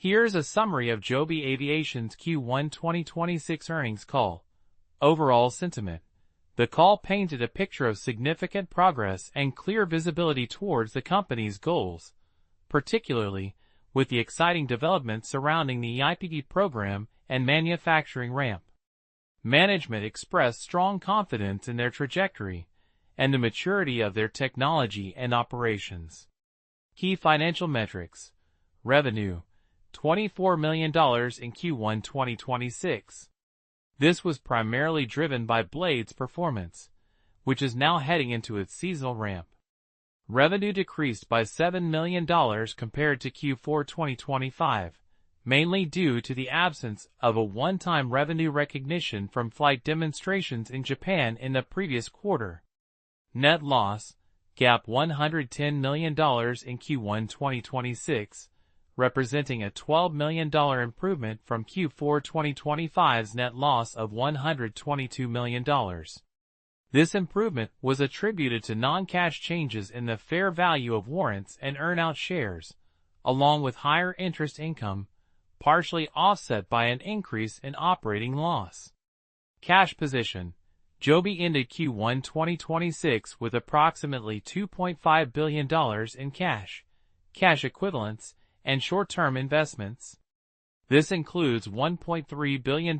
Here's a summary of Joby Aviation's Q1 2026 earnings call. Overall sentiment. The call painted a picture of significant progress and clear visibility towards the company's goals, particularly with the exciting developments surrounding the eIPP program and manufacturing ramp. Management expressed strong confidence in their trajectory and the maturity of their technology and operations. Key financial metrics. Revenue, $24 million in Q1 2026. This was primarily driven by Blade's performance, which is now heading into its seasonal ramp. Revenue decreased by $7 million compared to Q4 2025, mainly due to the absence of a one-time revenue recognition from flight demonstrations in Japan in the previous quarter. Net loss, GAAP $110 million in Q1 2026, representing a $12 million improvement from Q4 2025's net loss of $122 million. This improvement was attributed to non-cash changes in the fair value of warrants and earnout shares, along with higher interest income, partially offset by an increase in operating loss. Cash position. Joby ended Q1 2026 with approximately $2.5 billion in cash, cash equivalents, and short-term investments. This includes $1.3 billion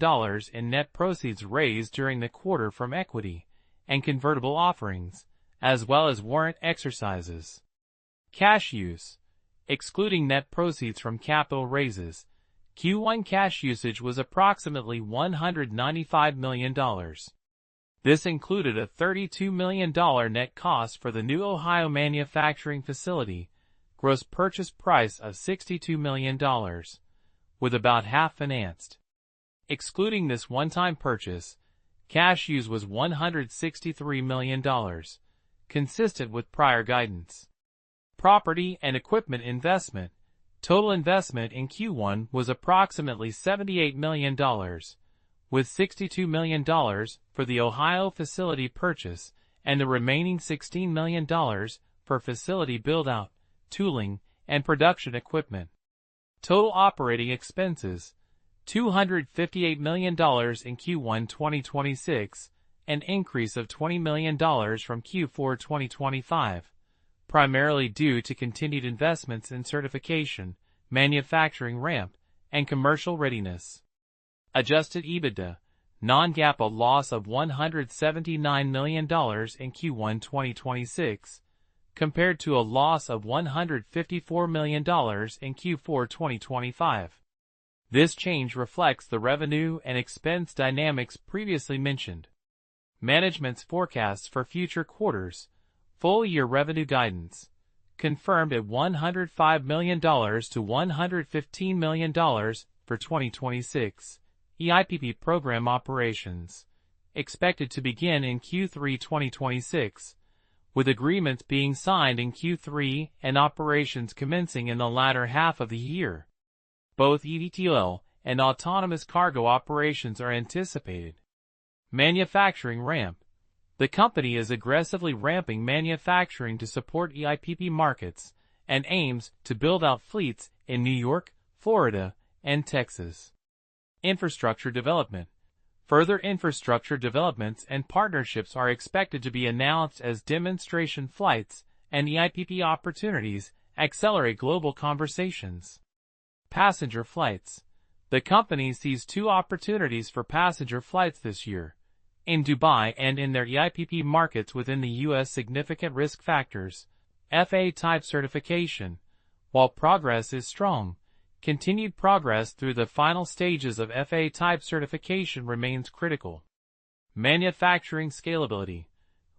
in net proceeds raised during the quarter from equity and convertible offerings, as well as warrant exercises. Cash use. Excluding net proceeds from capital raises, Q1 cash usage was approximately $195 million. This included a $32 million net cost for the new Ohio manufacturing facility, gross purchase price of $62 million, with about half financed. Excluding this one-time purchase, cash use was $163 million, consistent with prior guidance. Property and equipment investment. Total investment in Q1 was approximately $78 million, with $62 million for the Ohio facility purchase and the remaining $16 million for facility build-out, tooling, and production equipment. Total operating expenses, $258 million in Q1 2026, an increase of $20 million from Q4 2025, primarily due to continued investments in certification, manufacturing ramp, and commercial readiness. Adjusted EBITDA, non-GAAP a loss of $179 million in Q1 2026, compared to a loss of $154 million in Q4 2025. This change reflects the revenue and expense dynamics previously mentioned. Management's forecasts for future quarters. Full-year revenue guidance, confirmed at $105 million to $115 million for 2026. eIPP program operations, expected to begin in Q3 2026, with agreements being signed in Q3 and operations commencing in the latter half of the year. Both eVTOL and autonomous cargo operations are anticipated. Manufacturing ramp. The company is aggressively ramping manufacturing to support eIPP markets and aims to build out fleets in New York, Florida, and Texas. Infrastructure development. Further infrastructure developments and partnerships are expected to be announced as demonstration flights and eIPP opportunities accelerate global conversations. Passenger flights. The company sees two opportunities for passenger flights this year, in Dubai and in their eIPP markets within the U.S. Significant risk factors, FAA type certification. While progress is strong, continued progress through the final stages of FAA type certification remains critical. Manufacturing scalability.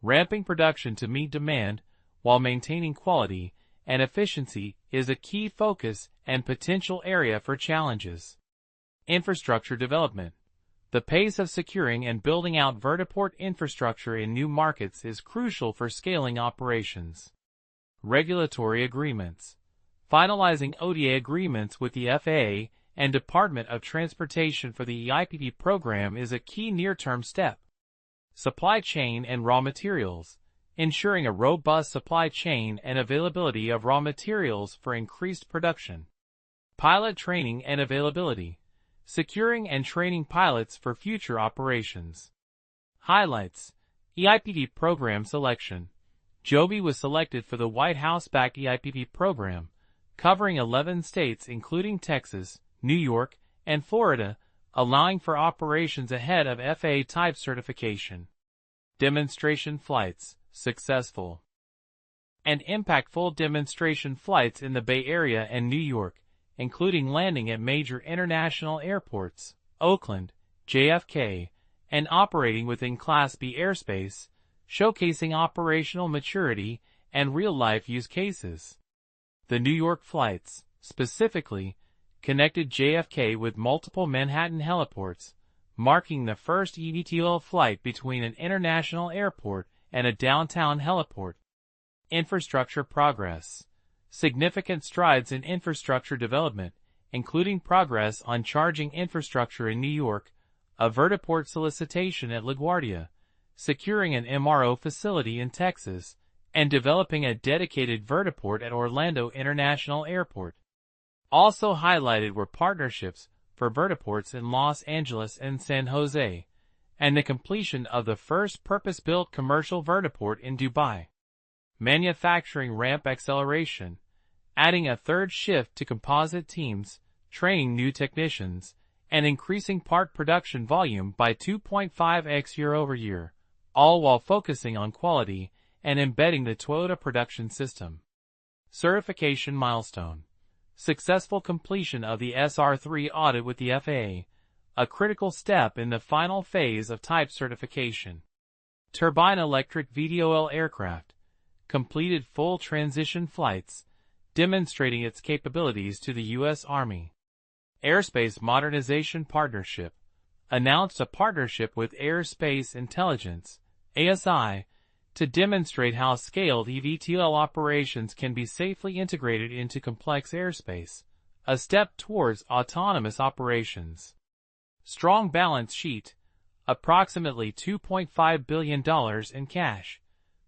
Ramping production to meet demand while maintaining quality and efficiency is a key focus and potential area for challenges. Infrastructure development. The pace of securing and building out vertiport infrastructure in new markets is crucial for scaling operations. Regulatory agreements. Finalizing OTA agreements with the FAA and Department of Transportation for the eIPP program is a key near-term step. Supply chain and raw materials. Ensuring a robust supply chain and availability of raw materials for increased production. Pilot training and availability. Securing and training pilots for future operations. Highlights. eIPP program selection. Joby was selected for the White House-backed eIPP program, covering 11 states including Texas, New York, and Florida, allowing for operations ahead of FAA type certification. Demonstration flights, successful and impactful demonstration flights in the Bay Area and New York, including landing at major international airports, Oakland, JFK, and operating within Class B airspace, showcasing operational maturity and real-life use cases. The New York flights, specifically, connected JFK with multiple Manhattan heliports, marking the first eVTOL flight between an international airport and a downtown heliport. Infrastructure progress. Significant strides in infrastructure development, including progress on charging infrastructure in New York, a vertiport solicitation at LaGuardia, securing an MRO facility in Texas, and developing a dedicated vertiport at Orlando International Airport. Also highlighted were partnerships for vertiports in Los Angeles and San Jose, and the completion of the first purpose-built commercial vertiport in Dubai. Manufacturing ramp acceleration. Adding a third shift to composite teams, training new technicians, and increasing part production volume by 2.5x year-over-year, all while focusing on quality and embedding the Toyota production system. Certification milestone. Successful completion of the SR3 audit with the FAA, a critical step in the final phase of type certification. Turbine electric VTOL aircraft. Completed full transition flights, demonstrating its capabilities to the U.S. Army. Aerospace Modernization Partnership. Announced a partnership with Aerospace Intelligence, ASI, to demonstrate how scaled eVTOL operations can be safely integrated into complex airspace, a step towards autonomous operations. Strong balance sheet. Approximately $2.5 billion in cash,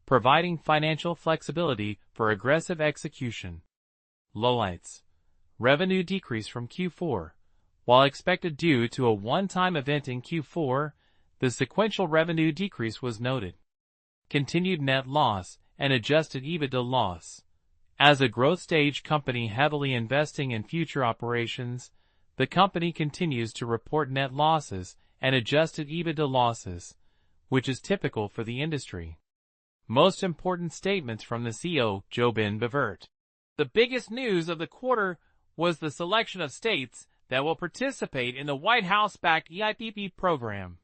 providing financial flexibility for aggressive execution. Lowlights. Revenue decrease from Q4. While expected due to a one-time event in Q4, the sequential revenue decrease was noted. Continued net loss and adjusted EBITDA loss. As a growth stage company heavily investing in future operations, the company continues to report net losses and adjusted EBITDA losses, which is typical for the industry. Most important statements from the CEO, JoBin Bevert. The biggest news of the quarter was the selection of states that will participate in the White House-backed eIPP program.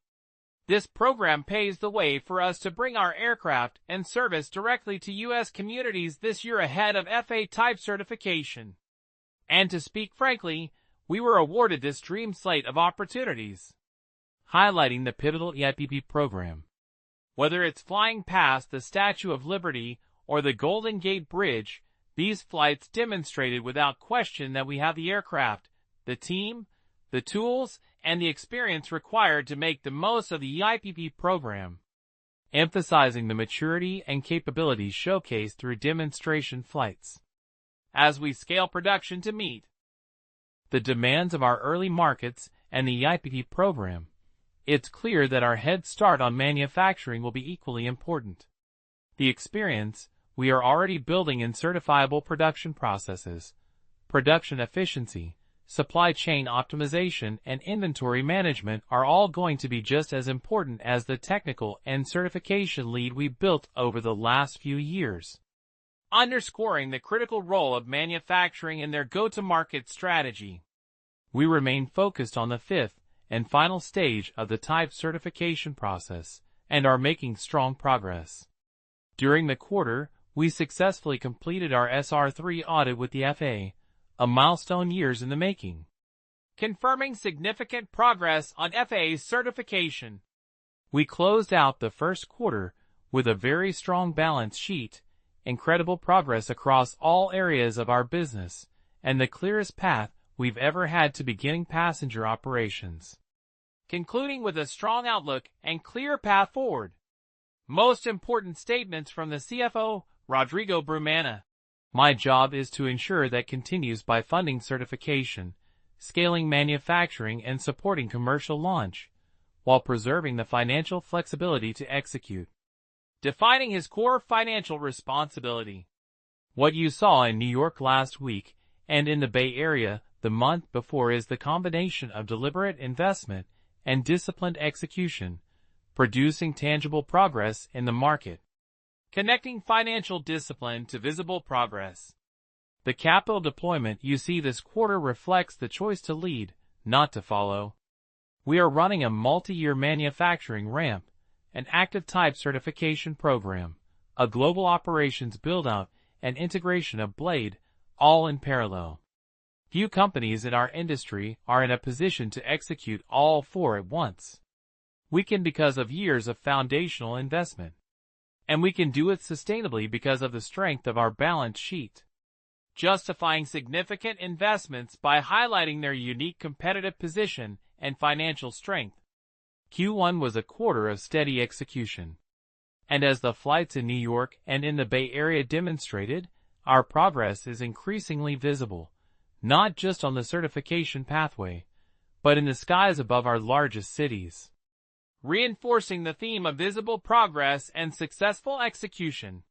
This program paves the way for us to bring our aircraft and service directly to U.S. communities this year ahead of FAA type certification. And to speak frankly, we were awarded this dream slate of opportunities, highlighting the pivotal eIPP program. Whether it's flying past the Statue of Liberty or the Golden Gate Bridge, these flights demonstrated without question that we have the aircraft, the team, the tools, and the experience required to make the most of the eIPP program, emphasizing the maturity and capabilities showcased through demonstration flights. As we scale production to meet the demands of our early markets and the eIPP program, it's clear that our head start on manufacturing will be equally important. The experience we are already building in certifiable production processes, production efficiency, supply chain optimization, and inventory management are all going to be just as important as the technical and certification lead we built over the last few years, underscoring the critical role of manufacturing in their go-to-market strategy. We remain focused on the fifth and final stage of the type certification process and are making strong progress. During the quarter, we successfully completed our SR3 audit with the FAA, a milestone years in the making, confirming significant progress on FAA certification. We closed out the first quarter with a very strong balance sheet, incredible progress across all areas of our business, and the clearest path we've ever had to beginning passenger operations, concluding with a strong outlook and clear path forward. Most important statements from the CFO, Rodrigo Brumana. My job is to ensure that continues by funding certification, scaling manufacturing and supporting commercial launch, while preserving the financial flexibility to execute. Defining his core financial responsibility. What you saw in New York last week and in the Bay Area the month before is the combination of deliberate investment and disciplined execution, producing tangible progress in the market. Connecting financial discipline to visible progress. The capital deployment you see this quarter reflects the choice to lead, not to follow. We are running a multi-year manufacturing ramp, an active type certification program, a global operations build-out, and integration of Blade, all in parallel. Few companies in our industry are in a position to execute all four at once. We can because of years of foundational investment. And we can do it sustainably because of the strength of our balance sheet. Justifying significant investments by highlighting their unique competitive position and financial strength. Q1 was a quarter of steady execution. And as the flights in New York and in the Bay Area demonstrated, our progress is increasingly visible, not just on the certification pathway, but in the skies above our largest cities. Reinforcing the theme of visible progress and successful execution.